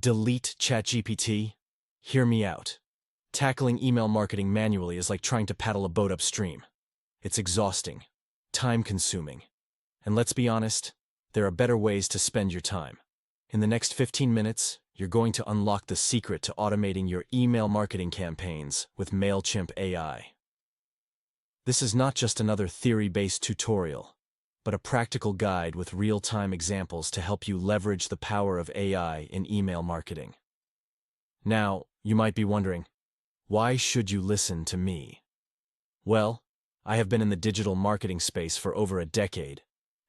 Delete ChatGPT? Hear me out. Tackling email marketing manually is like trying to paddle a boat upstream. It's exhausting, time-consuming, and let's be honest, there are better ways to spend your time. In the next 15 minutes, you're going to unlock the secret to automating your email marketing campaigns with Mailchimp AI. This is not just another theory-based tutorial, but a practical guide with real-time examples to help you leverage the power of AI in email marketing. Now, you might be wondering, why should you listen to me? Well, I have been in the digital marketing space for over a decade,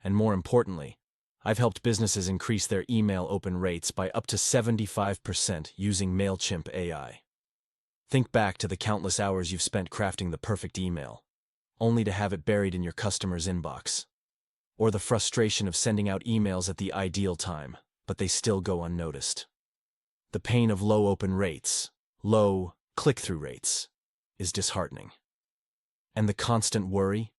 and more importantly, I've helped businesses increase their email open rates by up to 75% using Mailchimp AI. Think back to the countless hours you've spent crafting the perfect email, only to have it buried in your customer's inbox. Or the frustration of sending out emails at the ideal time, but they still go unnoticed. The pain of low open rates, low click-through rates, is disheartening. And the constant worry?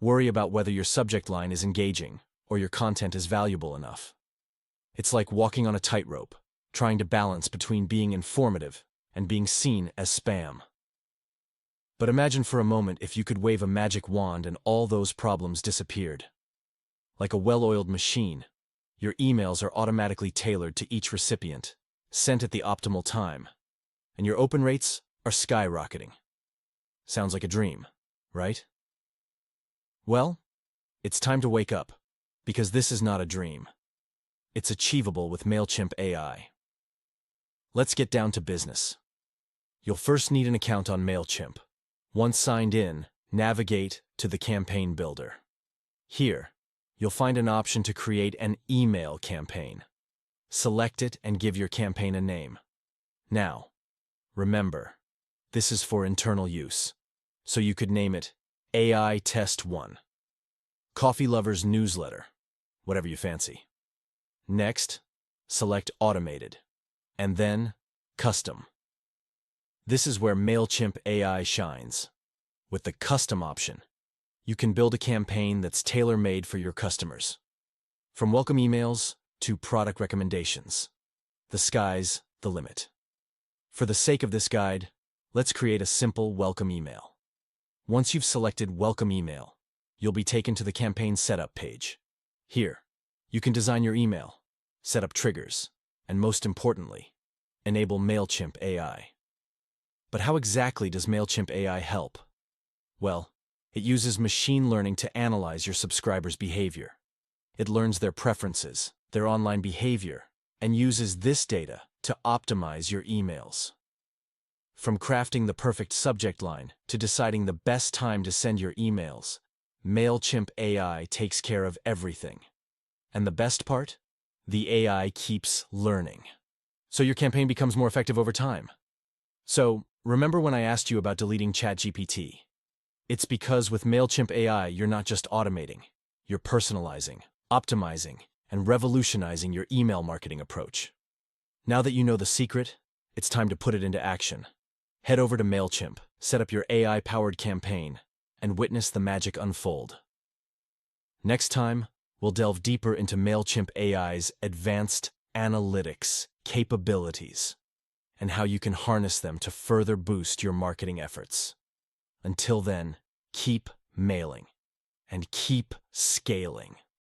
Worry about whether your subject line is engaging or your content is valuable enough. It's like walking on a tightrope, trying to balance between being informative and being seen as spam. But imagine for a moment if you could wave a magic wand and all those problems disappeared. Like a well-oiled machine, your emails are automatically tailored to each recipient, sent at the optimal time, and your open rates are skyrocketing. Sounds like a dream, right? Well, it's time to wake up, because this is not a dream. It's achievable with Mailchimp AI. Let's get down to business. You'll first need an account on Mailchimp. Once signed in, navigate to the Campaign Builder. Here, you'll find an option to create an email campaign. Select it and give your campaign a name. Now, remember, this is for internal use, so you could name it AI Test 1, Coffee Lovers Newsletter, whatever you fancy. Next, select Automated, and then Custom. This is where Mailchimp AI shines. With the Custom option, you can build a campaign that's tailor-made for your customers. From welcome emails to product recommendations, the sky's the limit. For the sake of this guide, let's create a simple welcome email. Once you've selected Welcome Email, you'll be taken to the campaign setup page. Here, you can design your email, set up triggers, and most importantly, enable Mailchimp AI. But how exactly does Mailchimp AI help? Well, it uses machine learning to analyze your subscribers' behavior. It learns their preferences, their online behavior, and uses this data to optimize your emails. From crafting the perfect subject line to deciding the best time to send your emails, Mailchimp AI takes care of everything. And the best part? The AI keeps learning. So your campaign becomes more effective over time. So, remember when I asked you about deleting ChatGPT? It's because with Mailchimp AI, you're not just automating, you're personalizing, optimizing, and revolutionizing your email marketing approach. Now that you know the secret, it's time to put it into action. Head over to Mailchimp, set up your AI-powered campaign, and witness the magic unfold. Next time, we'll delve deeper into Mailchimp AI's advanced analytics capabilities and how you can harness them to further boost your marketing efforts. Until then, keep mailing and keep scaling.